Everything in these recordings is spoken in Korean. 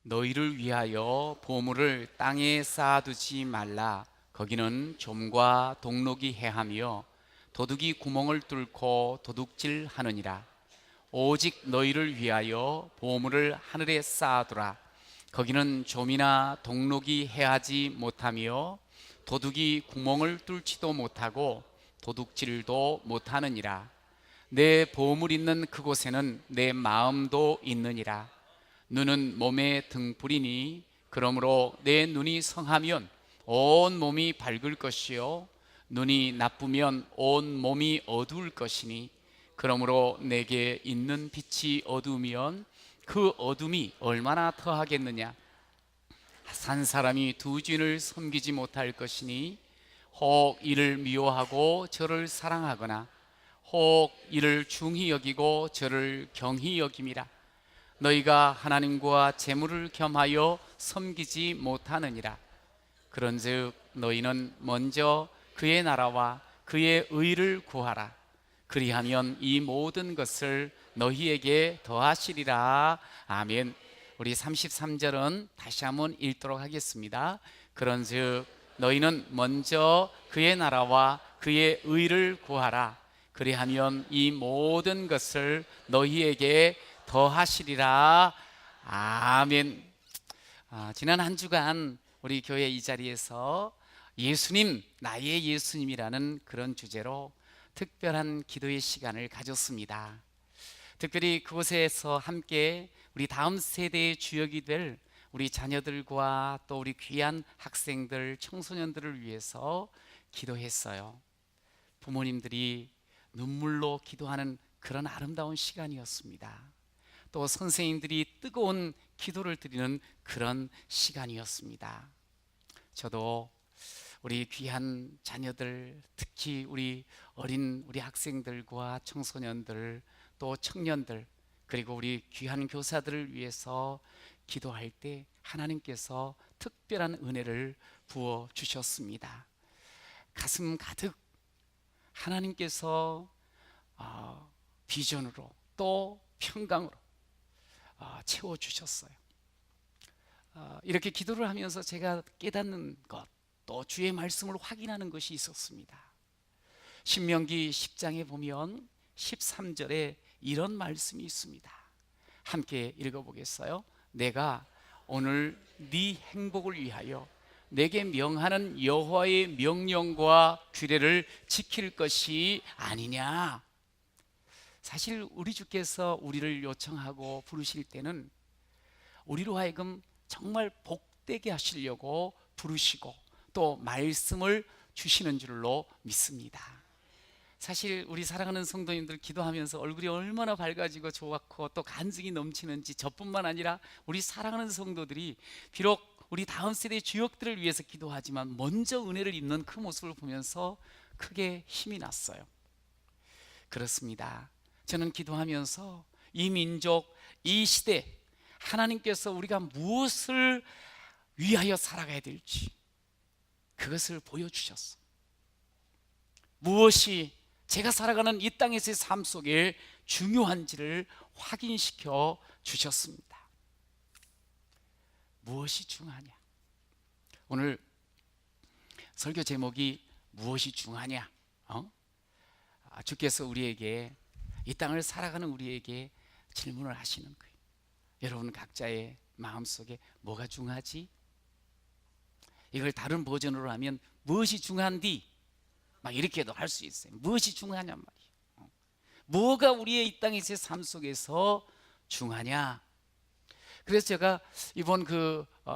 너희를 위하여 보물을 땅에 쌓아두지 말라. 거기는 좀과 동록이 해하며 도둑이 구멍을 뚫고 도둑질하느니라. 오직 너희를 위하여 보물을 하늘에 쌓아두라. 거기는 좀이나 동록이 해하지 못하며 도둑이 구멍을 뚫지도 못하고 도둑질도 못하느니라. 내 보물 있는 그곳에는 내 마음도 있느니라. 눈은 몸의 등불이니 그러므로 내 눈이 성하면 온 몸이 밝을 것이요 눈이 나쁘면 온 몸이 어두울 것이니 그러므로 내게 있는 빛이 어두우면 그 어둠이 얼마나 더하겠느냐. 산 사람이 두 주인을 섬기지 못할 것이니 혹 이를 미워하고 저를 사랑하거나 혹 이를 중히 여기고 저를 경히 여김이라. 너희가 하나님과 재물을 겸하여 섬기지 못하느니라. 그런즉 너희는 먼저 그의 나라와 그의 의를 구하라. 그리하면 이 모든 것을 너희에게 더하시리라. 아멘. 우리 33절은 다시 한번 읽도록 하겠습니다. 그런즉 너희는 먼저 그의 나라와 그의 의를 구하라. 그리하면 이 모든 것을 너희에게 더하시리라. 아멘. 지난 한 주간 우리 교회 이 자리에서 예수님, 나의 예수님이라는 그런 주제로 특별한 기도의 시간을 가졌습니다. 특별히 그곳에서 함께 우리 다음 세대의 주역이 될 우리 자녀들과 또 우리 귀한 학생들, 청소년들을 위해서 기도했어요. 부모님들이 눈물로 기도하는 그런 아름다운 시간이었습니다. 또 선생님들이 뜨거운 기도를 드리는 그런 시간이었습니다. 저도 우리 귀한 자녀들, 특히 우리 어린 우리 학생들과 청소년들, 또 청년들, 그리고 우리 귀한 교사들을 위해서 기도할 때 하나님께서 특별한 은혜를 부어 주셨습니다. 가슴 가득 하나님께서 비전으로 또 평강으로 채워주셨어요. 이렇게 기도를 하면서 제가 깨닫는 것, 또 주의 말씀을 확인하는 것이 있었습니다. 신명기 10장에 보면 13절에 이런 말씀이 있습니다. 함께 읽어보겠어요? 내가 오늘 네 행복을 위하여 내게 명하는 여호와의 명령과 규례를 지킬 것이 아니냐. 사실 우리 주께서 우리를 요청하고 부르실 때는 우리로 하여금 정말 복되게 하시려고 부르시고 또 말씀을 주시는 줄로 믿습니다. 사실 우리 사랑하는 성도님들 기도하면서 얼굴이 얼마나 밝아지고 좋았고 또 간증이 넘치는지 저뿐만 아니라 우리 사랑하는 성도들이 비록 우리 다음 세대의 주역들을 위해서 기도하지만 먼저 은혜를 입는 그 모습을 보면서 크게 힘이 났어요. 그렇습니다. 저는 기도하면서 이 민족, 이 시대, 하나님께서 우리가 무엇을 위하여 살아가야 될지 그것을 보여주셨어. 무엇이 제가 살아가는 이 땅에서의 삶 속에 중요한지를 확인시켜 주셨습니다. 무엇이 중요하냐? 오늘 설교 제목이 무엇이 중요하냐? 주께서 우리에게 이 땅을 살아가는 우리에게 질문을 하시는 거예요. 여러분 각자의 마음속에 뭐가 중요하지? 이걸 다른 버전으로 하면 무엇이 중요한디? 막 이렇게도 할 수 있어요. 무엇이 중요하냔 말이에요. 뭐가 우리의 이 땅에서의 삶 속에서 중요하냐? 그래서 제가 이번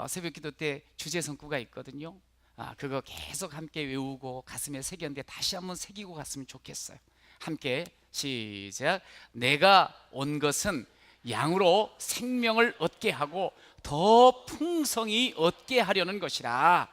새벽 기도 때 주제 성구가 있거든요. 그거 계속 함께 외우고 가슴에 새겼는데 다시 한번 새기고 갔으면 좋겠어요. 함께 시작. 내가 온 것은 양으로 생명을 얻게 하고 더 풍성히 얻게 하려는 것이라.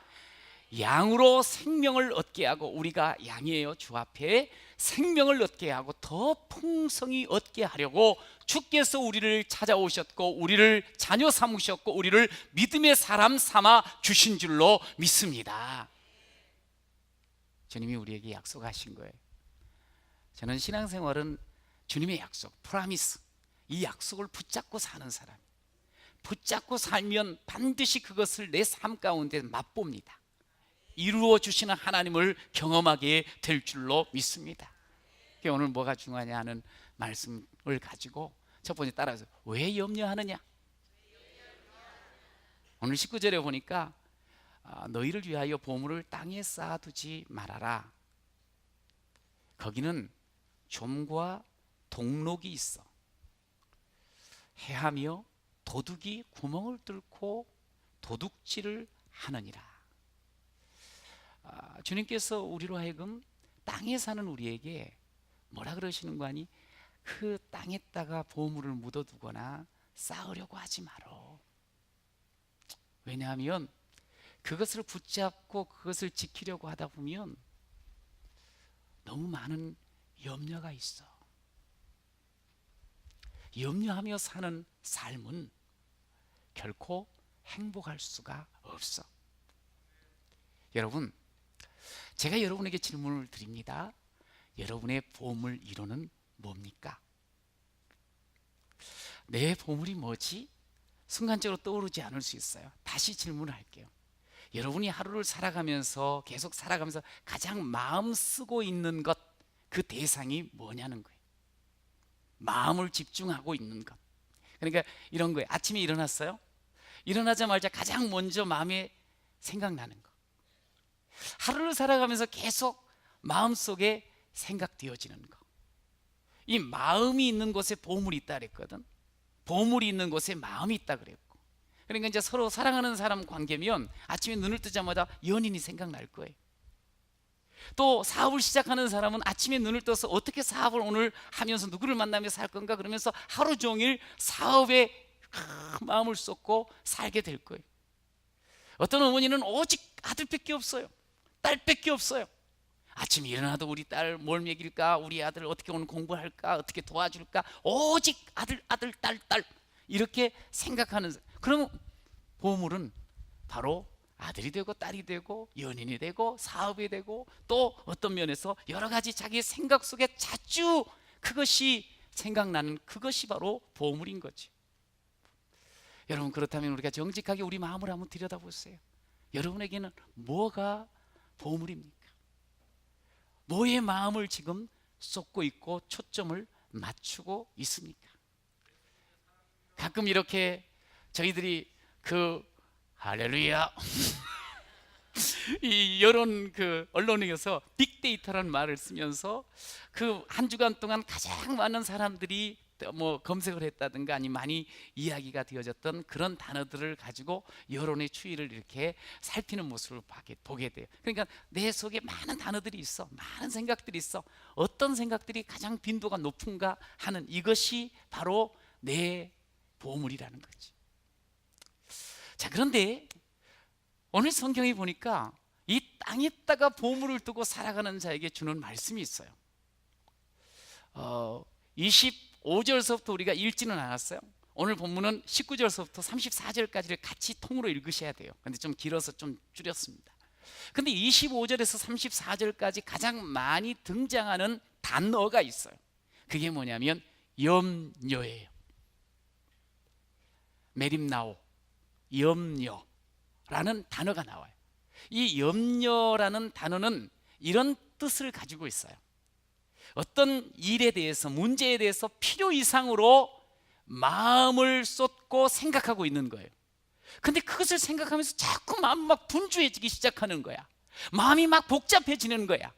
양으로 생명을 얻게 하고, 우리가 양이에요. 주 앞에 생명을 얻게 하고 더 풍성히 얻게 하려고 주께서 우리를 찾아오셨고 우리를 자녀 삼으셨고 우리를 믿음의 사람 삼아 주신 줄로 믿습니다. 주님이 우리에게 약속하신 거예요. 저는 신앙생활은 주님의 약속, 프라미스, 이 약속을 붙잡고 사는 사람, 붙잡고 살면 반드시 그것을 내 삶 가운데 맛봅니다. 이루어 주시는 하나님을 경험하게 될 줄로 믿습니다. 오늘 뭐가 중요하냐 하는 말씀을 가지고 첫 번째 따라서 왜 염려하느냐? 오늘 19절에 보니까 너희를 위하여 보물을 땅에 쌓아두지 말아라. 거기는 좀과 동록이 있어 해하며 도둑이 구멍을 뚫고 도둑질을 하느니라. 주님께서 우리로 하여금 땅에 사는 우리에게 뭐라 그러시는 거 아니? 그 땅에다가 보물을 묻어두거나 쌓으려고 하지 말어. 왜냐하면 그것을 붙잡고 그것을 지키려고 하다 보면 너무 많은 염려가 있어. 염려하며 사는 삶은 결코 행복할 수가 없어. 여러분, 제가 여러분에게 질문을 드립니다. 여러분의 보물 1호는 뭡니까? 내 보물이 뭐지? 순간적으로 떠오르지 않을 수 있어요. 다시 질문을 할게요. 여러분이 하루를 살아가면서 계속 살아가면서 가장 마음 쓰고 있는 것, 그 대상이 뭐냐는 거예요. 마음을 집중하고 있는 것. 그러니까 이런 거예요. 아침에 일어났어요. 일어나자마자 가장 먼저 마음에 생각나는 거. 하루를 살아가면서 계속 마음속에 생각되어지는 거. 이 마음이 있는 곳에 보물이 있다 그랬거든. 보물이 있는 곳에 마음이 있다 그랬고. 그러니까 이제 서로 사랑하는 사람 관계면 아침에 눈을 뜨자마자 연인이 생각날 거예요. 또 사업을 시작하는 사람은 아침에 눈을 떠서 어떻게 사업을 오늘 하면서 누구를 만나며 살 건가 그러면서 하루 종일 사업에 마음을 쏟고 살게 될 거예요. 어떤 어머니는 오직 아들밖에 없어요. 딸밖에 없어요. 아침에 일어나도 우리 딸 뭘 먹일까, 우리 아들 어떻게 오늘 공부할까, 어떻게 도와줄까, 오직 아들 딸 이렇게 생각하는. 그러면 보물은 바로 아들이 되고 딸이 되고 연인이 되고 사업이 되고 또 어떤 면에서 여러 가지 자기 생각 속에 자주 그것이 생각나는 그것이 바로 보물인 거지. 여러분, 그렇다면 우리가 정직하게 우리 마음을 한번 들여다보세요. 여러분에게는 뭐가 보물입니까? 뭐의 마음을 지금 쏟고 있고 초점을 맞추고 있습니까? 가끔 이렇게 저희들이 할렐루야 이 여론 언론에서 빅데이터라는 말을 쓰면서 그 한 주간 동안 가장 많은 사람들이 뭐 검색을 했다든가 아니면 많이 이야기가 되어졌던 그런 단어들을 가지고 여론의 추이를 이렇게 살피는 모습을 보게 돼요. 그러니까 내 속에 많은 단어들이 있어, 많은 생각들이 있어. 어떤 생각들이 가장 빈도가 높은가 하는 이것이 바로 내 보물이라는 거지. 자, 그런데 오늘 성경에 보니까 이 땅에다가 보물을 두고 살아가는 자에게 주는 말씀이 있어요. 25절서부터 우리가 읽지는 않았어요. 오늘 본문은 19절서부터 34절까지를 같이 통으로 읽으셔야 돼요. 근데 좀 길어서 좀 줄였습니다. 근데 25절에서 34절까지 가장 많이 등장하는 단어가 있어요. 그게 뭐냐면 염려예요. 메림나오, 염려라는 단어가 나와요. 이 염려라는 단어는 이런 뜻을 가지고 있어요. 어떤 일에 대해서, 문제에 대해서 필요 이상으로 마음을 쏟고 생각하고 있는 거예요. 근데 그것을 생각하면서 자꾸 마음이 막 분주해지기 시작하는 거야. 마음이 막 복잡해지는 거야.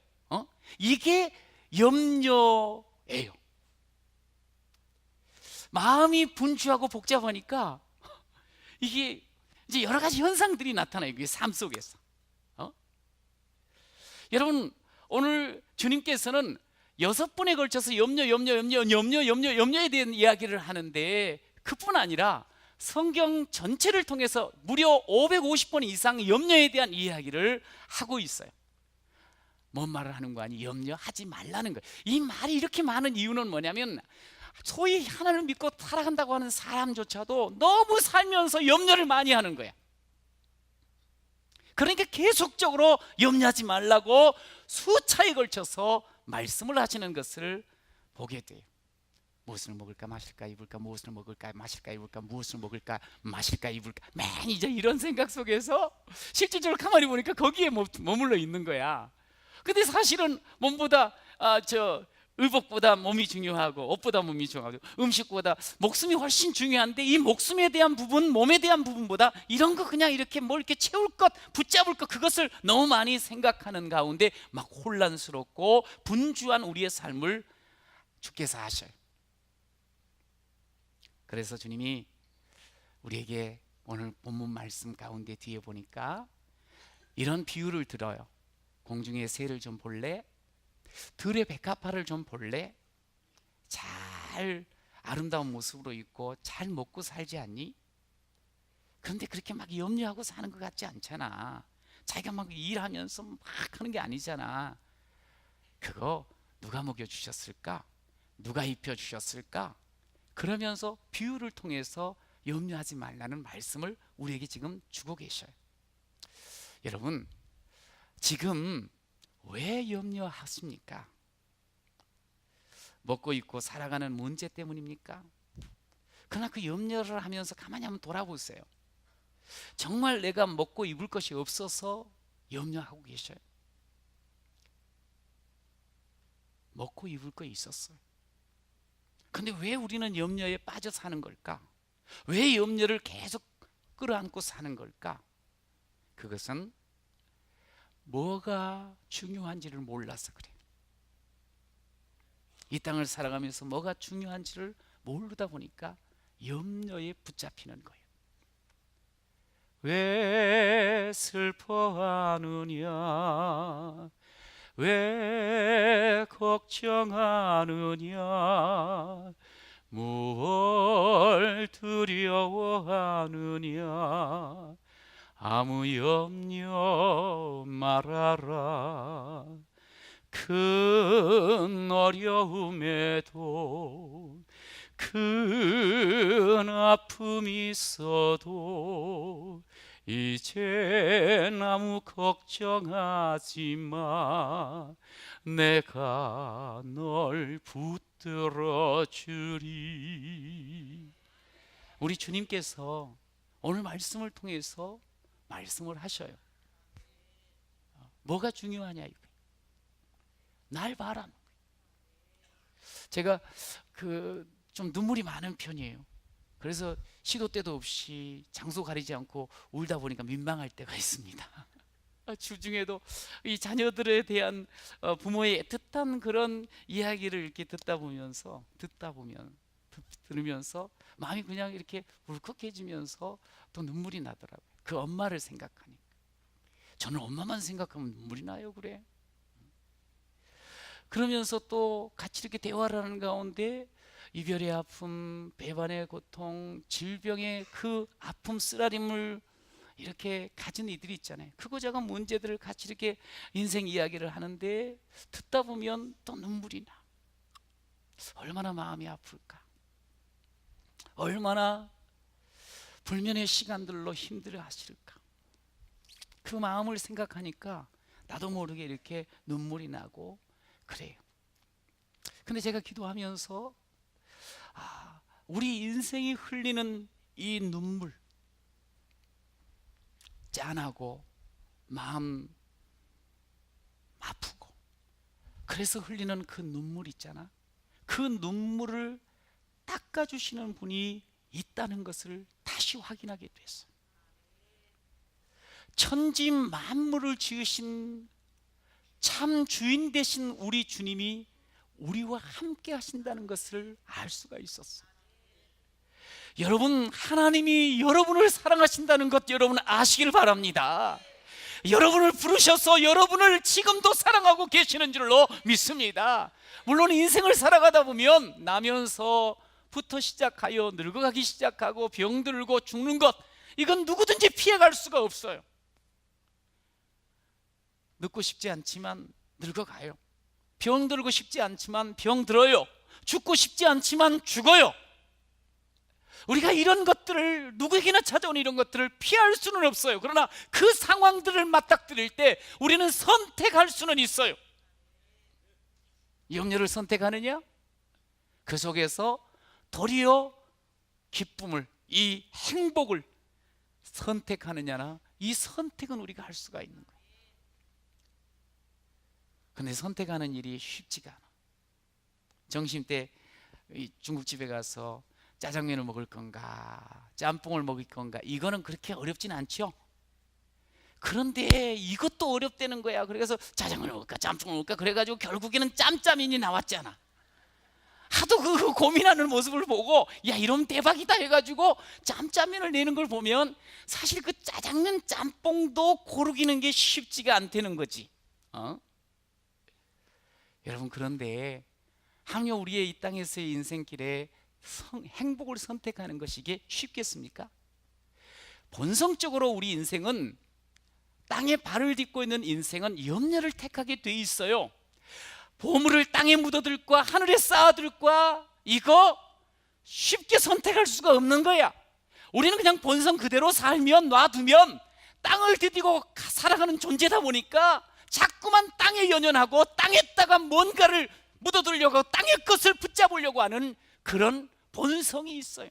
이게 염려예요. 마음이 분주하고 복잡하니까 이게 이제 여러 가지 현상들이 나타나요. 이게 삶 속에서. 여러분, 오늘 주님께서는 6번에 걸쳐서 염려에 대한 이야기를 하는데 그뿐 아니라 성경 전체를 통해서 무려 550번 이상 염려에 대한 이야기를 하고 있어요. 뭔 말을 하는 거 아니? 염려하지 말라는 거예요. 이 말이 이렇게 많은 이유는 뭐냐면 소위 하나님을 믿고 살아간다고 하는 사람조차도 너무 살면서 염려를 많이 하는 거야. 그러니까 계속적으로 염려하지 말라고 수차에 걸쳐서 말씀을 하시는 것을 보게 돼요. 무엇을 먹을까 마실까 입을까, 무엇을 먹을까 마실까 입을까, 무엇을 먹을까 마실까 입을까, 맨 이제 이런 생각 속에서 실질적으로 가만히 보니까 거기에 머물러 있는 거야. 근데 사실은 몸보다 의복보다 몸이 중요하고, 옷보다 몸이 중요하고, 음식보다 목숨이 훨씬 중요한데, 이 목숨에 대한 부분, 몸에 대한 부분보다 이런 거 그냥 이렇게 뭘 이렇게 채울 것, 붙잡을 것, 그것을 너무 많이 생각하는 가운데 막 혼란스럽고 분주한 우리의 삶을 주께서 하셔요. 그래서 주님이 우리에게 오늘 본문 말씀 가운데 뒤에 보니까 이런 비유를 들어요. 공중의 새를 좀 볼래? 들의 백합화를 좀 볼래? 잘 아름다운 모습으로 있고 잘 먹고 살지 않니? 그런데 그렇게 막 염려하고 사는 것 같지 않잖아. 자기가 막 일하면서 막 하는 게 아니잖아. 그거 누가 먹여주셨을까? 누가 입혀주셨을까? 그러면서 비유를 통해서 염려하지 말라는 말씀을 우리에게 지금 주고 계셔요. 여러분, 지금 왜 염려하십니까? 먹고 입고 살아가는 문제 때문입니까? 그러나 그 염려를 하면서 가만히 한번 돌아보세요. 정말 내가 먹고 입을 것이 없어서 염려하고 계셔요? 먹고 입을 거 있었어요. 근데 왜 우리는 염려에 빠져 사는 걸까? 왜 염려를 계속 끌어안고 사는 걸까? 그것은 뭐가 중요한지를 몰라서 그래. 이 땅을 살아가면서 뭐가 중요한지를 모르다 보니까 염려에 붙잡히는 거예요. 왜 슬퍼하느냐? 왜 걱정하느냐? 무얼 두려워하느냐? 아무 염려 말아라. 큰 어려움에도 큰 아픔이 있어도 이젠 아무 걱정하지 마. 내가 널 붙들어 주리. 우리 주님께서 오늘 말씀을 통해서 말씀을 하셔요. 뭐가 중요하냐 이거. 날 봐라. 제가 좀 눈물이 많은 편이에요. 그래서 시도 때도 없이 장소 가리지 않고 울다 보니까 민망할 때가 있습니다. 주중에도 이 자녀들에 대한 부모의 애틋한 그런 이야기를 이렇게 들으면서 마음이 그냥 이렇게 울컥해지면서 또 눈물이 나더라고요. 그 엄마를 생각하니까. 저는 엄마만 생각하면 눈물이 나요. 그래. 그러면서 또 같이 이렇게 대화를 하는 가운데 이별의 아픔, 배반의 고통, 질병의 그 아픔, 쓰라림을 이렇게 가진 이들이 있잖아요. 크고 작은 문제들을 같이 이렇게 인생 이야기를 하는데 듣다 보면 또 눈물이 나. 얼마나 마음이 아플까? 얼마나 불면의 시간들로 힘들어 하실까? 그 마음을 생각하니까 나도 모르게 이렇게 눈물이 나고 그래요. 근데 제가 기도하면서 우리 인생이 흘리는 이 눈물, 짠하고 마음 아프고 그래서 흘리는 그 눈물 있잖아. 그 눈물을 닦아주시는 분이 있다는 것을 다시 확인하게 됐어요. 천지 만물을 지으신 참 주인 되신 우리 주님이 우리와 함께 하신다는 것을 알 수가 있었어요. 여러분, 하나님이 여러분을 사랑하신다는 것 여러분 아시길 바랍니다. 여러분을 부르셔서 여러분을 지금도 사랑하고 계시는 줄로 믿습니다. 물론 인생을 살아가다 보면 나면서부터 시작하여 늙어가기 시작하고 병들고 죽는 것, 이건 누구든지 피해갈 수가 없어요. 늙고 싶지 않지만 늙어가요. 병들고 싶지 않지만 병들어요. 죽고 싶지 않지만 죽어요. 우리가 이런 것들을, 누구에게나 찾아오는 이런 것들을 피할 수는 없어요. 그러나 그 상황들을 맞닥뜨릴 때 우리는 선택할 수는 있어요. 염려를 선택하느냐? 그 속에서 도리어 기쁨을, 이 행복을 선택하느냐나, 이 선택은 우리가 할 수가 있는 거예요. 근데 선택하는 일이 쉽지가 않아. 점심때 중국집에 가서 짜장면을 먹을 건가 짬뽕을 먹을 건가, 이거는 그렇게 어렵진 않죠. 그런데 이것도 어렵다는 거야. 그래서 짜장면을 먹을까 짬뽕을 먹을까 그래가지고 결국에는 짬짜면이 나왔잖아. 하도 그 고민하는 모습을 보고 야 이러면 대박이다 해가지고 짬짜면을 내는 걸 보면 사실 그 짜장면 짬뽕도 고르기는 게 쉽지가 않다는 거지. 여러분, 그런데 하며 우리의 이 땅에서의 인생길에 행복을 선택하는 것이 이게 쉽겠습니까? 본성적으로 우리 인생은, 땅에 발을 딛고 있는 인생은 염려를 택하게 돼 있어요. 보물을 땅에 묻어둘 과 하늘에 쌓아둘 과, 이거 쉽게 선택할 수가 없는 거야. 우리는 그냥 본성 그대로 살면, 놔두면 땅을 디디고 살아가는 존재다 보니까 자꾸만 땅에 연연하고 땅에다가 뭔가를 묻어두려고, 땅의 것을 붙잡으려고 하는 그런 본성이 있어요.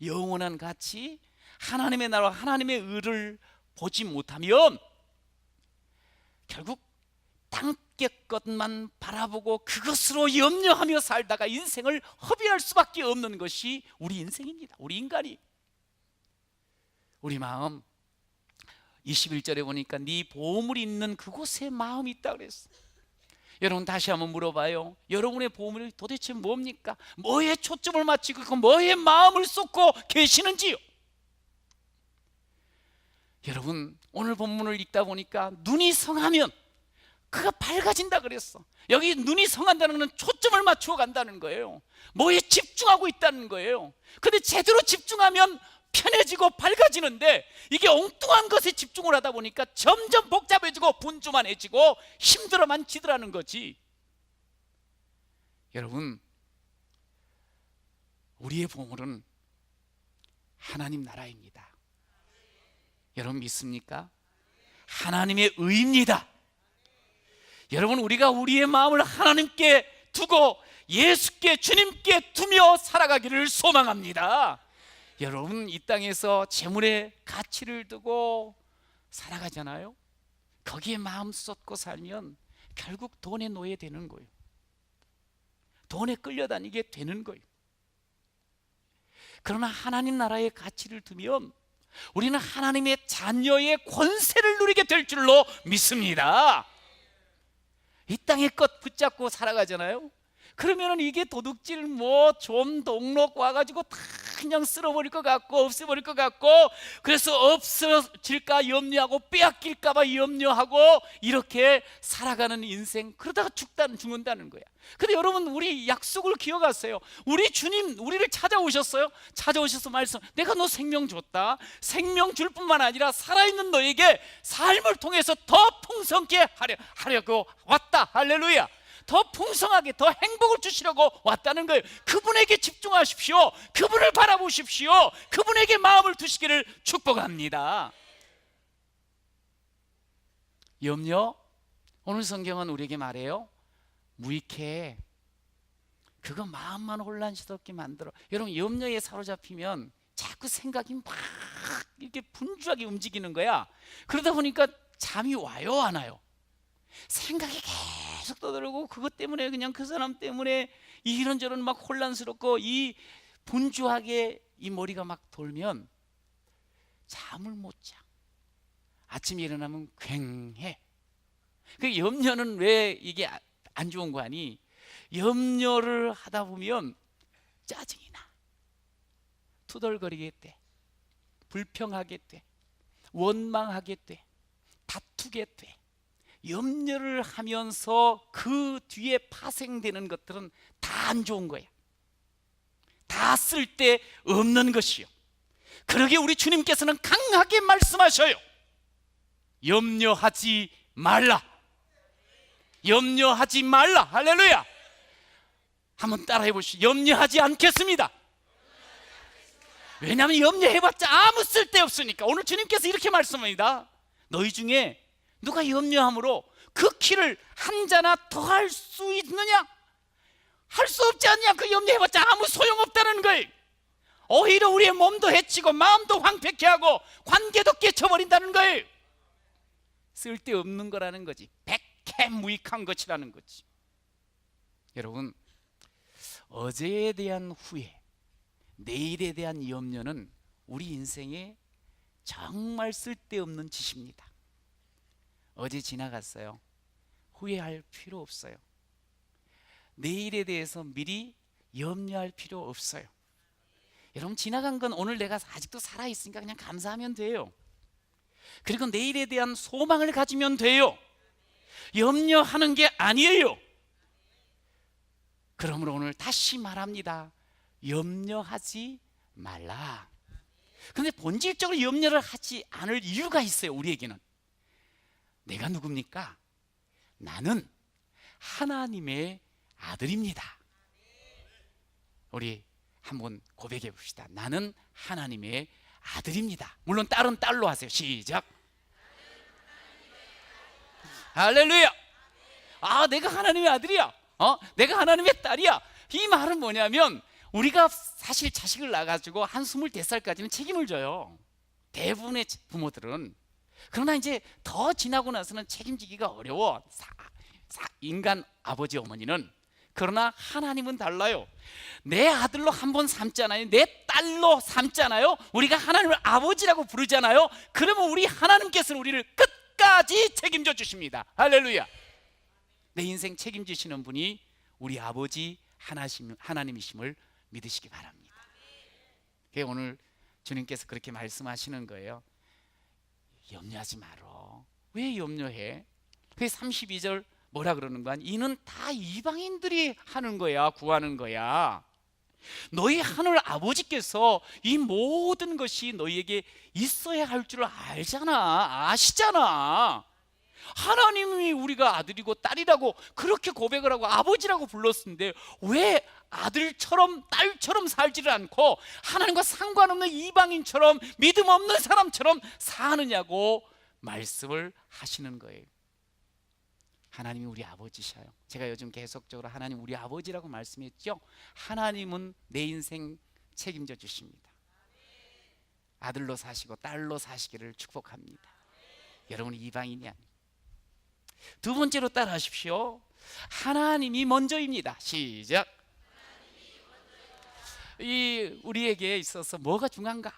영원한 가치, 하나님의 나라, 하나님의 의를 보지 못하면 결국 땅의 것만 바라보고 그것으로 염려하며 살다가 인생을 허비할 수밖에 없는 것이 우리 인생입니다. 우리 인간이. 우리 마음 21절에 보니까 네 보물이 있는 그곳에 마음이 있다 그랬어. 여러분, 다시 한번 물어봐요. 여러분의 보물이 도대체 뭡니까? 뭐에 초점을 맞추고 그 뭐에 마음을 쏟고 계시는지요? 여러분, 오늘 본문을 읽다 보니까 눈이 성하면 그가 밝아진다 그랬어. 여기 눈이 성한다는 건 초점을 맞추어 간다는 거예요. 뭐에 집중하고 있다는 거예요. 근데 제대로 집중하면 편해지고 밝아지는데, 이게 엉뚱한 것에 집중을 하다 보니까 점점 복잡해지고 분주만해지고 힘들어만 지더라는 거지. 여러분, 우리의 보물은 하나님 나라입니다. 여러분 믿습니까? 하나님의 의입니다. 여러분, 우리가 우리의 마음을 하나님께 두고 예수께, 주님께 두며 살아가기를 소망합니다. 여러분, 이 땅에서 재물의 가치를 두고 살아가잖아요. 거기에 마음 쏟고 살면 결국 돈에 노예되는 거예요. 돈에 끌려다니게 되는 거예요. 그러나 하나님 나라의 가치를 두면 우리는 하나님의 자녀의 권세를 누리게 될 줄로 믿습니다. 이 땅의 것 붙잡고 살아가잖아요. 그러면 이게 도둑질 좀 동록 와가지고 다 그냥 쓸어버릴 것 같고 없애버릴 것 같고, 그래서 없어질까 염려하고 빼앗길까봐 염려하고 이렇게 살아가는 인생, 그러다가 죽는다는 거야. 근데 여러분, 우리 약속을 기억하세요. 우리 주님 우리를 찾아오셨어요. 찾아오셔서 말씀, 내가 너 생명 줬다. 생명 줄 뿐만 아니라 살아있는 너에게 삶을 통해서 더 풍성케 하려고 왔다. 할렐루야. 더 풍성하게, 더 행복을 주시려고 왔다는 거예요. 그분에게 집중하십시오. 그분을 바라보십시오. 그분에게 마음을 두시기를 축복합니다. 염려, 오늘 성경은 우리에게 말해요. 무익해. 그거 마음만 혼란스럽게 만들어. 여러분, 염려에 사로잡히면 자꾸 생각이 막 이렇게 분주하게 움직이는 거야. 그러다 보니까 잠이 와요, 안 와요? 생각이 계속 떠들고, 그것 때문에, 그냥 그 사람 때문에 이런저런 막 혼란스럽고, 이 분주하게 이 머리가 막 돌면 잠을 못 자. 아침에 일어나면 괭해. 그 염려는 왜 이게 안 좋은 거 아니? 염려를 하다 보면 짜증이 나. 투덜거리게 돼. 불평하게 돼. 원망하게 돼. 다투게 돼. 염려를 하면서 그 뒤에 파생되는 것들은 다 안 좋은 거야. 다 쓸데 없는 것이요. 그러기에 우리 주님께서는 강하게 말씀하셔요. 염려하지 말라. 염려하지 말라. 할렐루야. 한번 따라해 보시죠. 염려하지 않겠습니다. 왜냐하면 염려해봤자 아무 쓸데 없으니까. 오늘 주님께서 이렇게 말씀합니다. 너희 중에 누가 염려함으로 그 키를 한 자나 더 할 수 있느냐? 할 수 없지 않냐? 그 염려해봤자 아무 소용없다는 거예요. 오히려 우리의 몸도 해치고 마음도 황폐케 하고 관계도 깨쳐버린다는 거예요. 쓸데없는 거라는 거지. 백해무익한 것이라는 거지. 여러분, 어제에 대한 후회, 내일에 대한 염려는 우리 인생에 정말 쓸데없는 짓입니다. 어제 지나갔어요. 후회할 필요 없어요. 내일에 대해서 미리 염려할 필요 없어요. 여러분, 지나간 건 오늘 내가 아직도 살아있으니까 그냥 감사하면 돼요. 그리고 내일에 대한 소망을 가지면 돼요. 염려하는 게 아니에요. 그러므로 오늘 다시 말합니다. 염려하지 말라. 근데 본질적으로 염려를 하지 않을 이유가 있어요. 우리에게는. 내가 누굽니까? 나는 하나님의 아들입니다. 우리 한번 고백해 봅시다. 나는 하나님의 아들입니다. 물론 딸은 딸로 하세요. 시작. 할렐루야. 아, 내가 하나님의 아들이야. 내가 하나님의 딸이야. 이 말은 뭐냐면 우리가 사실 자식을 낳아가지고 한 25살까지는 책임을 져요. 대부분의 부모들은. 그러나 이제 더 지나고 나서는 책임지기가 어려워. 인간 아버지 어머니는. 그러나 하나님은 달라요. 내 아들로 한번 삼잖아요. 내 딸로 삼잖아요. 우리가 하나님을 아버지라고 부르잖아요. 그러면 우리 하나님께서는 우리를 끝까지 책임져 주십니다. 할렐루야. 내 인생 책임지시는 분이 우리 아버지 하나님이심을 믿으시기 바랍니다. 오늘 주님께서 그렇게 말씀하시는 거예요. 염려하지 말어. 왜 염려해? 그 32절 뭐라 그러는 거야? 이는 다 이방인들이 하는 거야, 구하는 거야. 너희 하늘 아버지께서 이 모든 것이 너희에게 있어야 할 줄 알잖아, 아시잖아. 하나님이 우리가 아들이고 딸이라고 그렇게 고백을 하고 아버지라고 불렀는데 왜 아들처럼 딸처럼 살지를 않고 하나님과 상관없는 이방인처럼 믿음 없는 사람처럼 사느냐고 말씀을 하시는 거예요. 하나님이 우리 아버지셔요. 제가 요즘 계속적으로 하나님 우리 아버지라고 말씀했죠. 하나님은 내 인생 책임져 주십니다. 아들로 사시고 딸로 사시기를 축복합니다. 여러분이 이방인이 아닙니다. 두 번째로 따라하십시오. 하나님이 먼저입니다. 시작. 우리에게 있어서 뭐가 중요한가?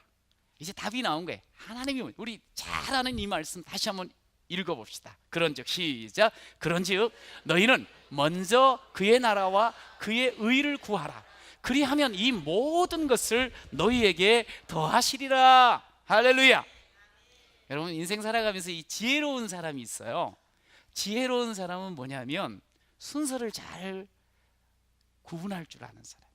이제 답이 나온 거예요. 하나님이, 우리 잘 아는 이 말씀 다시 한번 읽어봅시다. 그런즉 시작. 그런즉 너희는 먼저 그의 나라와 그의 의를 구하라. 그리하면 이 모든 것을 너희에게 더하시리라. 할렐루야. 여러분, 인생 살아가면서 이 지혜로운 사람이 있어요. 지혜로운 사람은 뭐냐면 순서를 잘 구분할 줄 아는 사람.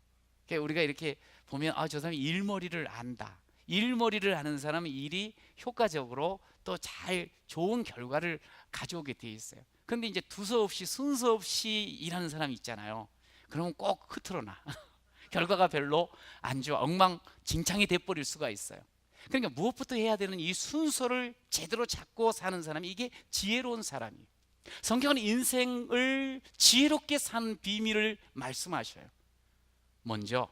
그러니까 우리가 이렇게 보면 저 사람이 일머리를 안다. 일머리를 아는 사람은 일이 효과적으로 또 잘 좋은 결과를 가져오게 돼 있어요. 근데 이제 두서없이 순서 없이 일하는 사람이 있잖아요. 그러면 꼭 흐트러나. 결과가 별로 안 좋아. 엉망진창이 돼버릴 수가 있어요. 그러니까 무엇부터 해야 되는 이 순서를 제대로 잡고 사는 사람이 이게 지혜로운 사람이에요. 성경은 인생을 지혜롭게 사는 비밀을 말씀하셔요. 먼저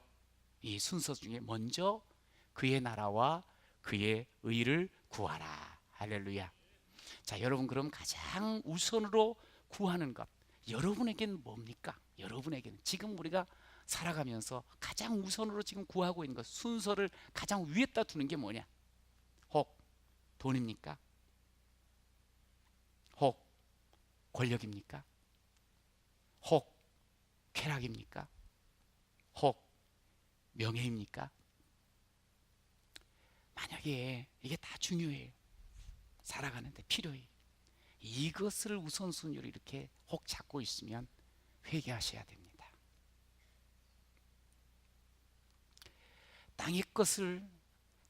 이 순서 중에 먼저 그의 나라와 그의 의를 구하라. 할렐루야. 자, 여러분, 그럼 가장 우선으로 구하는 것 여러분에게는 뭡니까? 여러분에게는 지금 우리가 살아가면서 가장 우선으로 지금 구하고 있는 것, 순서를 가장 위에다 두는 게 뭐냐? 혹 돈입니까? 혹 권력입니까? 혹 쾌락입니까? 혹 명예입니까? 만약에 이게 다 중요해요. 살아가는데 필요해요. 이것을 우선순위로 이렇게 혹 잡고 있으면 회개하셔야 됩니다. 땅의 것을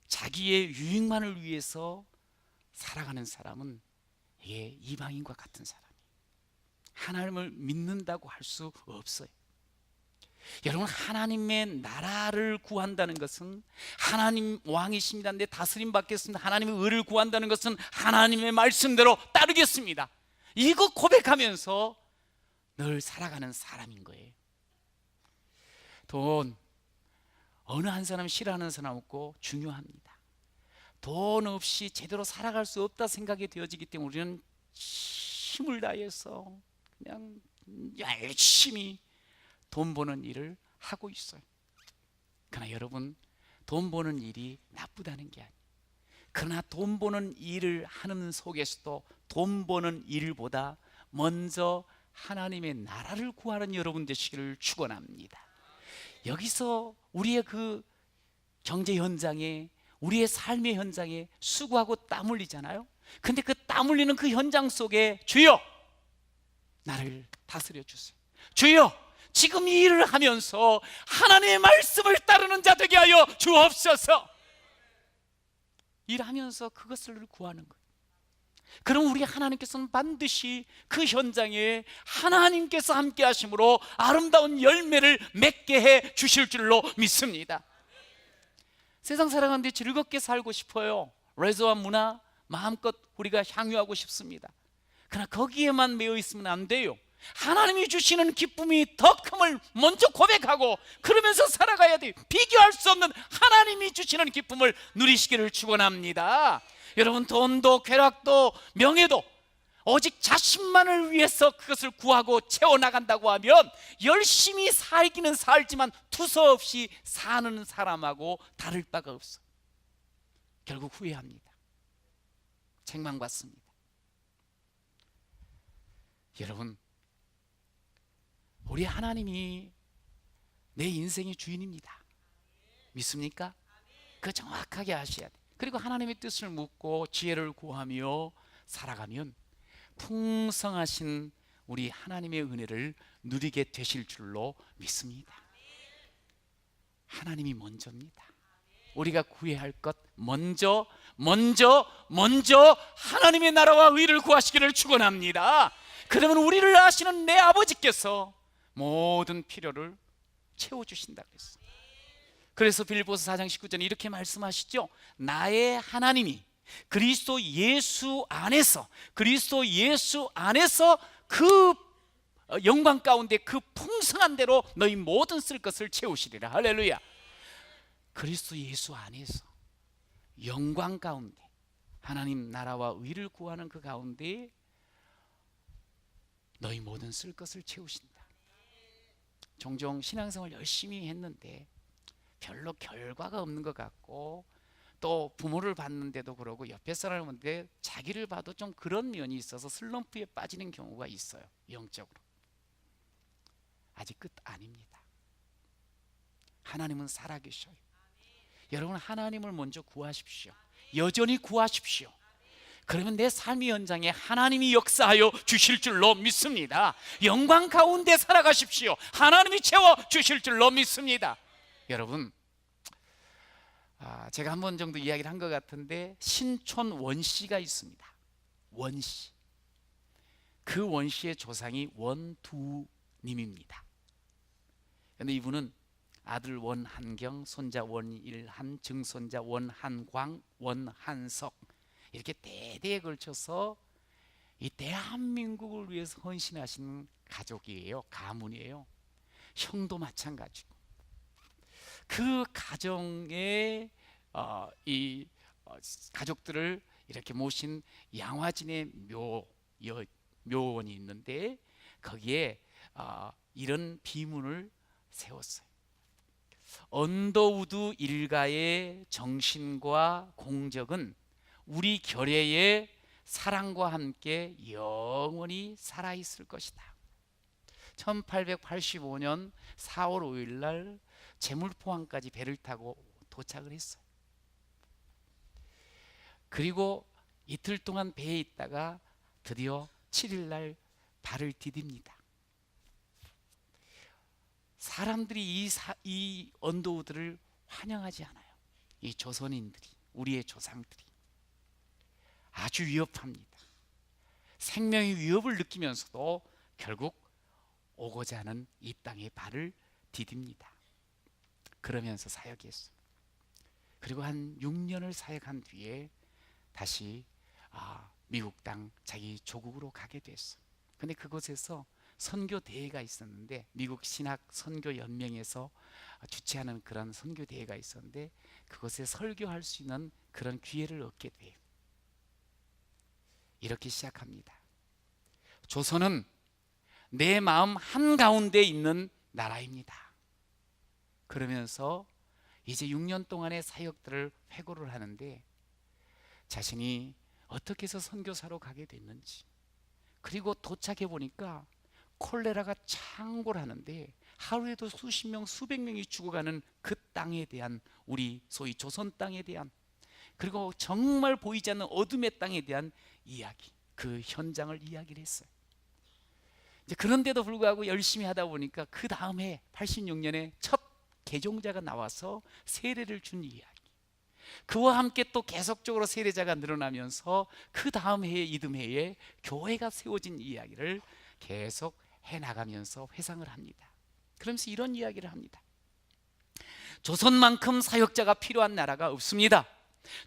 자기의 유익만을 위해서 살아가는 사람은 이게 이방인과 같은 사람이에요. 하나님을 믿는다고 할 수 없어요. 여러분, 하나님의 나라를 구한다는 것은 하나님 왕이십니다. 내 다스림 받겠습니다. 하나님의 의를 구한다는 것은 하나님의 말씀대로 따르겠습니다. 이거 고백하면서 늘 살아가는 사람인 거예요. 돈, 어느 한 사람 싫어하는 사람 없고 중요합니다. 돈 없이 제대로 살아갈 수 없다 생각이 되어지기 때문에 우리는 힘을 다해서 그냥 열심히 돈 버는 일을 하고 있어요. 그러나 여러분, 돈 버는 일이 나쁘다는 게 아니에요. 그러나 돈 버는 일을 하는 속에서도 돈 버는 일보다 먼저 하나님의 나라를 구하는 여러분 되시기를 축원합니다. 여기서 우리의 그 경제 현장에, 우리의 삶의 현장에 수고하고 땀 흘리잖아요. 근데 그 땀 흘리는 그 현장 속에 주여 나를 다스려 주세요. 주여 지금 이 일을 하면서 하나님의 말씀을 따르는 자 되게 하여 주옵소서. 일하면서 그것을 구하는 거예요. 그럼 우리 하나님께서는 반드시 그 현장에 하나님께서 함께 하심으로 아름다운 열매를 맺게 해 주실 줄로 믿습니다. 세상 살아가는데 즐겁게 살고 싶어요. 레저와 문화 마음껏 우리가 향유하고 싶습니다. 그러나 거기에만 매여 있으면 안 돼요. 하나님이 주시는 기쁨이 더 큼을 먼저 고백하고 그러면서 살아가야 돼요. 비교할 수 없는 하나님이 주시는 기쁨을 누리시기를 축원합니다. 여러분, 돈도 쾌락도 명예도 오직 자신만을 위해서 그것을 구하고 채워나간다고 하면 열심히 살기는 살지만 투서없이 사는 사람하고 다를 바가 없어. 결국 후회합니다. 책망받습니다. 여러분, 우리 하나님이 내 인생의 주인입니다. 믿습니까? 그 정확하게 아셔야 돼. 그리고 하나님의 뜻을 묻고 지혜를 구하며 살아가면 풍성하신 우리 하나님의 은혜를 누리게 되실 줄로 믿습니다. 하나님이 먼저입니다. 우리가 구해야 할 것 먼저 하나님의 나라와 의를 구하시기를 축원합니다. 그러면 우리를 아시는 내 아버지께서 모든 필요를 채워주신다 그랬어요. 그래서 빌립보서 4장 19절에 이렇게 말씀하시죠. 나의 하나님이 그리스도 예수 안에서 그 영광 가운데 그 풍성한 대로 너희 모든 쓸 것을 채우시리라. 할렐루야. 그리스도 예수 안에서 영광 가운데 하나님 나라와 의를 구하는 그 가운데 너희 모든 쓸 것을 채우신다. 종종 신앙생활 열심히 했는데 별로 결과가 없는 것 같고 또 부모를 봤는데도 그러고 옆에 사람을 보는데 자기를 봐도 좀 그런 면이 있어서 슬럼프에 빠지는 경우가 있어요. 영적으로. 아직 끝 아닙니다. 하나님은 살아계셔요. 여러분, 하나님을 먼저 구하십시오. 여전히 구하십시오. 그러면 내 삶의 현장에 하나님이 역사하여 주실 줄로 믿습니다. 영광 가운데 살아가십시오. 하나님이 채워 주실 줄로 믿습니다. 여러분, 제가 한 번 정도 이야기를 한 것 같은데 신촌 원씨가 있습니다. 원씨. 그 원씨의 조상이 원두님입니다. 그런데 이분은 아들 원한경, 손자 원일한, 증손자 원한광, 원한석 이렇게 대대에 걸쳐서 이 대한민국을 위해서 헌신하신 가족이에요. 가문이에요. 형도 마찬가지고. 그 가정의 가족들을 이렇게 모신 양화진의 묘원이 있는데 거기에 이런 비문을 세웠어요. 언더우드 일가의 정신과 공적은 우리 결의의 사랑과 함께 영원히 살아있을 것이다. 1885년 4월 5일 날 제물포항까지 배를 타고 도착을 했어요. 그리고 이틀 동안 배에 있다가 드디어 7일 날 발을 디딥니다. 사람들이 이 언더우드를 환영하지 않아요. 이 조선인들이, 우리의 조상들이 아주 위협합니다. 생명의 위협을 느끼면서도 결국 오고자 하는 이 땅에 발을 디딥니다. 그러면서 사역했어요. 그리고 한 6년을 사역한 뒤에 다시 미국 땅 자기 조국으로 가게 됐어요. 근데 그곳에서 선교 대회가 있었는데, 미국 신학 선교 연맹에서 주최하는 그런 선교 대회가 있었는데, 그곳에 설교할 수 있는 그런 기회를 얻게 돼요. 이렇게 시작합니다. 조선은 내 마음 한가운데 있는 나라입니다. 그러면서 이제 6년 동안의 사역들을 회고를 하는데, 자신이 어떻게 해서 선교사로 가게 됐는지, 그리고 도착해 보니까 콜레라가 창궐하는데 하루에도 수십 명, 수백 명이 죽어가는 그 땅에 대한, 우리 소위 조선 땅에 대한, 그리고 정말 보이지 않는 어둠의 땅에 대한 이야기, 그 현장을 이야기를 했어요. 이제 그런데도 불구하고 열심히 하다 보니까 그 다음 해 86년에 첫 개종자가 나와서 세례를 준 이야기, 그와 함께 또 계속적으로 세례자가 늘어나면서 그 다음 해에 이듬해에 교회가 세워진 이야기를 계속 해나가면서 회상을 합니다. 그러면서 이런 이야기를 합니다. 조선만큼 사역자가 필요한 나라가 없습니다.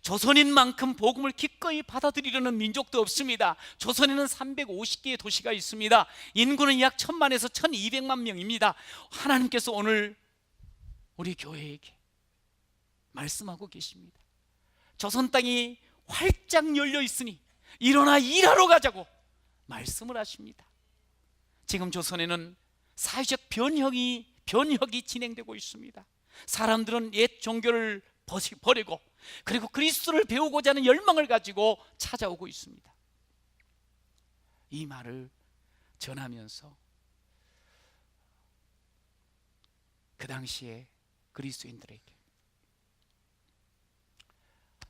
조선인만큼 복음을 기꺼이 받아들이려는 민족도 없습니다. 조선에는 350개의 도시가 있습니다. 인구는 약 1000만에서 1200만 명입니다. 하나님께서 오늘 우리 교회에게 말씀하고 계십니다. 조선 땅이 활짝 열려 있으니 일어나 일하러 가자고 말씀을 하십니다. 지금 조선에는 사회적 변혁이 진행되고 있습니다. 사람들은 옛 종교를 버리고, 그리고 그리스도를 배우고자 하는 열망을 가지고 찾아오고 있습니다. 이 말을 전하면서 그 당시에 그리스도인들에게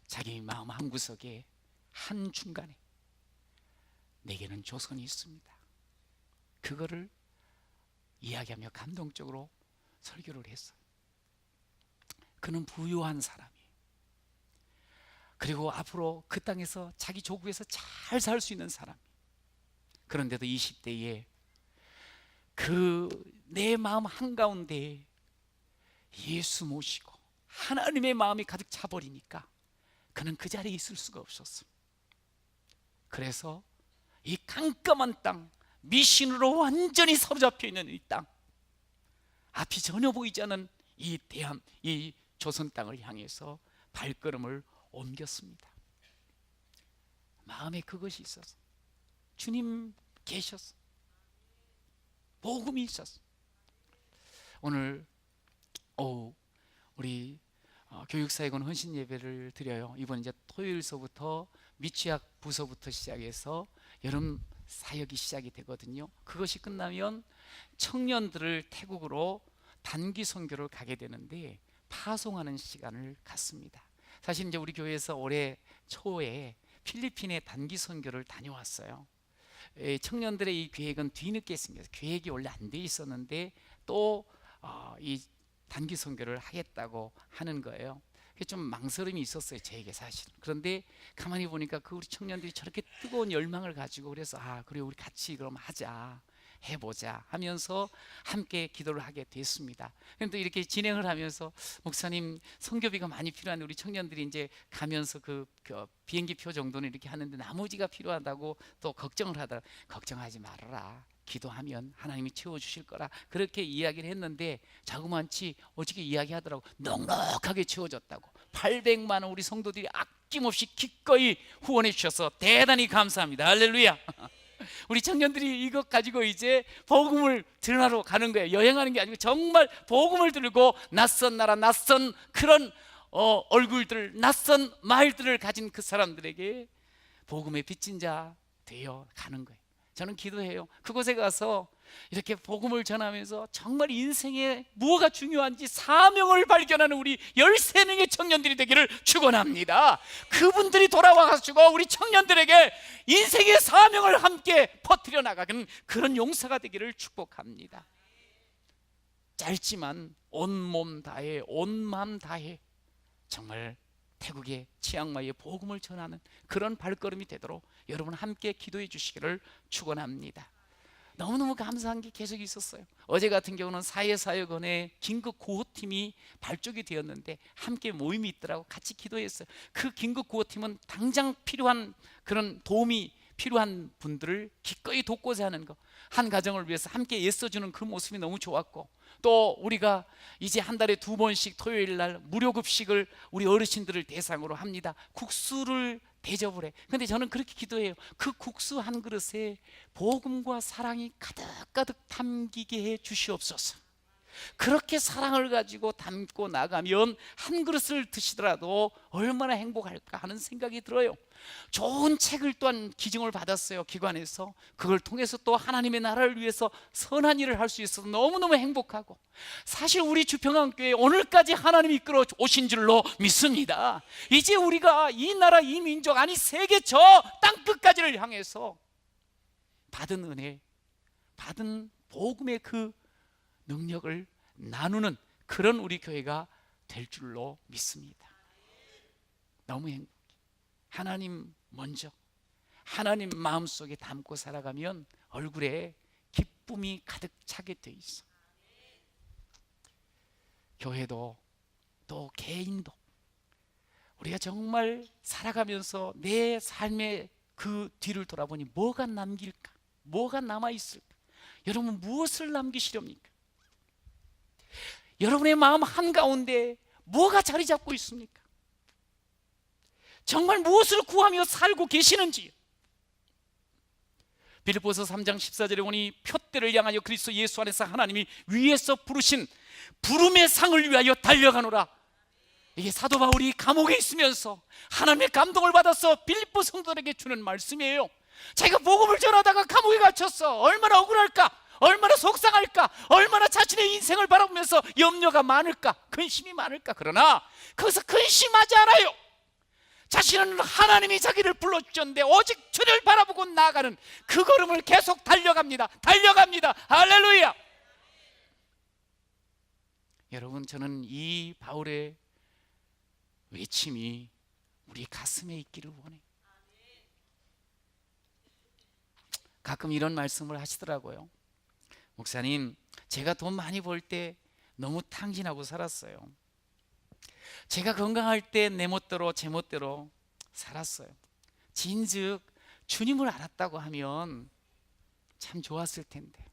자기 마음 한구석에 한중간에 내게는 조선이 있습니다, 그거를 이야기하며 감동적으로 설교를 했어요. 그는 부유한 사람이에요. 그리고 앞으로 그 땅에서 자기 조국에서 잘 살 수 있는 사람. 그런데도 20대에 그 내 마음 한가운데 예수 모시고 하나님의 마음이 가득 차버리니까 그는 그 자리에 있을 수가 없었어요. 그래서 이 깜깜한 땅, 미신으로 완전히 사로잡혀 있는 이 땅, 앞이 전혀 보이지 않는 이 조선 땅을 향해서 발걸음을 옮겼습니다. 마음에 그것이 있어서, 주님 계셨어, 복음이 있었어. 오늘 우리 교육사역원 헌신 예배를 드려요. 이번 이제 토요일서부터 미취학 부서부터 시작해서 여름 사역이 시작이 되거든요. 그것이 끝나면 청년들을 태국으로 단기 선교를 가게 되는데 파송하는 시간을 갖습니다. 사실 이제 우리 교회에서 올해 초에 필리핀에 단기 선교를 다녀왔어요. 청년들의 이 계획은 뒤늦게 생겨서 계획이 원래 안 돼 있었는데 또 이 단기 선교를 하겠다고 하는 거예요. 좀 망설임이 있었어요, 저에게 사실은. 그런데 가만히 보니까 그 우리 청년들이 저렇게 뜨거운 열망을 가지고, 그래서 그래 우리 같이 그럼 하자, 해보자 하면서 함께 기도를 하게 됐습니다. 그런데 이렇게 진행을 하면서, 목사님 선교비가 많이 필요한데 우리 청년들이 이제 가면서 그 비행기표 정도는 이렇게 하는데 나머지가 필요하다고 또 걱정을 하더라. 걱정하지 말아라, 기도하면 하나님이 채워주실 거라, 그렇게 이야기를 했는데 자그마치 어저께 이야기하더라고. 넉넉하게 채워졌다고. 800만 원 우리 성도들이 아낌없이 기꺼이 후원해 주셔서 대단히 감사합니다. 할렐루야. 우리 청년들이 이것 가지고 이제 복음을 전하러 가는 거예요. 여행하는 게 아니고 정말 복음을 들고 낯선 나라, 낯선 그런 얼굴들, 낯선 말들을 가진 그 사람들에게 복음의 빚진 자 되어 가는 거예요. 저는 기도해요. 그곳에 가서 이렇게 복음을 전하면서 정말 인생에 무엇가 중요한지 사명을 발견하는 우리 13명의 청년들이 되기를 축원합니다. 그분들이 돌아와가지고 우리 청년들에게 인생의 사명을 함께 퍼뜨려 나가는 그런 용사가 되기를 축복합니다. 짧지만 온몸 다해, 온맘 다해 정말 태국의 치앙마이의 복음을 전하는 그런 발걸음이 되도록 여러분 함께 기도해 주시기를 축원합니다. 너무너무 감사한 게 계속 있었어요. 어제 같은 경우는 사회사역원의 긴급 구호팀이 발족이 되었는데 함께 모임이 있더라고. 같이 기도했어요. 그 긴급 구호팀은 당장 필요한 그런 도움이 필요한 분들을 기꺼이 돕고자 하는 것, 한 가정을 위해서 함께 애써주는 그 모습이 너무 좋았고, 또 우리가 이제 한 달에 2번씩 토요일 날 무료급식을 우리 어르신들을 대상으로 합니다. 국수를 대접을 해. 근데 저는 그렇게 기도해요. 그 국수 한 그릇에 복음과 사랑이 가득가득 담기게 해 주시옵소서. 그렇게 사랑을 가지고 담고 나가면 한 그릇을 드시더라도 얼마나 행복할까 하는 생각이 들어요. 좋은 책을 또한 기증을 받았어요, 기관에서. 그걸 통해서 또 하나님의 나라를 위해서 선한 일을 할 수 있어서 너무너무 행복하고, 사실 우리 주평안교회 오늘까지 하나님이 이끌어 오신 줄로 믿습니다. 이제 우리가 이 나라, 이 민족, 아니 세계 저 땅끝까지를 향해서 받은 은혜, 받은 복음의 그 능력을 나누는 그런 우리 교회가 될 줄로 믿습니다. 너무 행복해. 하나님 먼저, 하나님 마음속에 담고 살아가면 얼굴에 기쁨이 가득 차게 돼 있어. 교회도 또 개인도 우리가 정말 살아가면서 내 삶의 그 뒤를 돌아보니 뭐가 남길까? 뭐가 남아있을까? 여러분 무엇을 남기시렵니까? 여러분의 마음 한가운데 뭐가 자리 잡고 있습니까? 정말 무엇을 구하며 살고 계시는지. 빌립보서 3장 14절에 보니 표대를 향하여 그리스도 예수 안에서 하나님이 위에서 부르신 부름의 상을 위하여 달려가노라. 이게 사도 바울이 감옥에 있으면서 하나님의 감동을 받아서 빌립보 성도들에게 주는 말씀이에요. 자기가 복음을 전하다가 감옥에 갇혔어. 얼마나 억울할까? 얼마나 속상할까? 얼마나 자신의 인생을 바라보면서 염려가 많을까? 근심이 많을까? 그러나 거기서 근심하지 않아요. 자신은 하나님이 자기를 불러주셨는데 오직 주를 바라보고 나아가는 그 걸음을 계속 달려갑니다. 달려갑니다. 할렐루야. 여러분, 저는 이 바울의 외침이 우리 가슴에 있기를 원해요. 가끔 이런 말씀을 하시더라고요. 목사님, 제가 돈 많이 벌 때 너무 탕진하고 살았어요. 제가 건강할 때 내 멋대로 제 멋대로 살았어요. 진즉 주님을 알았다고 하면 참 좋았을 텐데.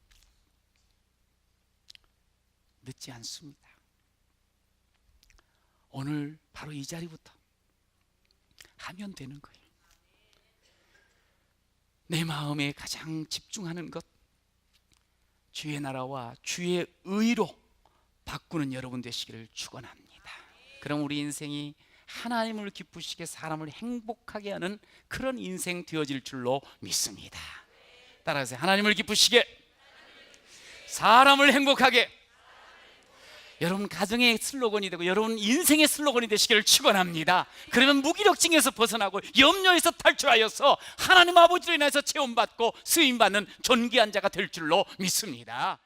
늦지 않습니다. 오늘 바로 이 자리부터 하면 되는 거예요. 내 마음에 가장 집중하는 것, 주의 나라와 주의 의로 바꾸는 여러분 되시기를 축원합니다. 그럼 우리 인생이 하나님을 기쁘시게 사람을 행복하게 하는 그런 인생 되어질 줄로 믿습니다. 따라하세요. 하나님을 기쁘시게, 사람을 행복하게. 여러분 가정의 슬로건이 되고 여러분 인생의 슬로건이 되시기를 축원합니다. 그러면 무기력증에서 벗어나고 염려에서 탈출하여서 하나님 아버지로 인해서 체험받고 쓰임받는 존귀한 자가 될 줄로 믿습니다.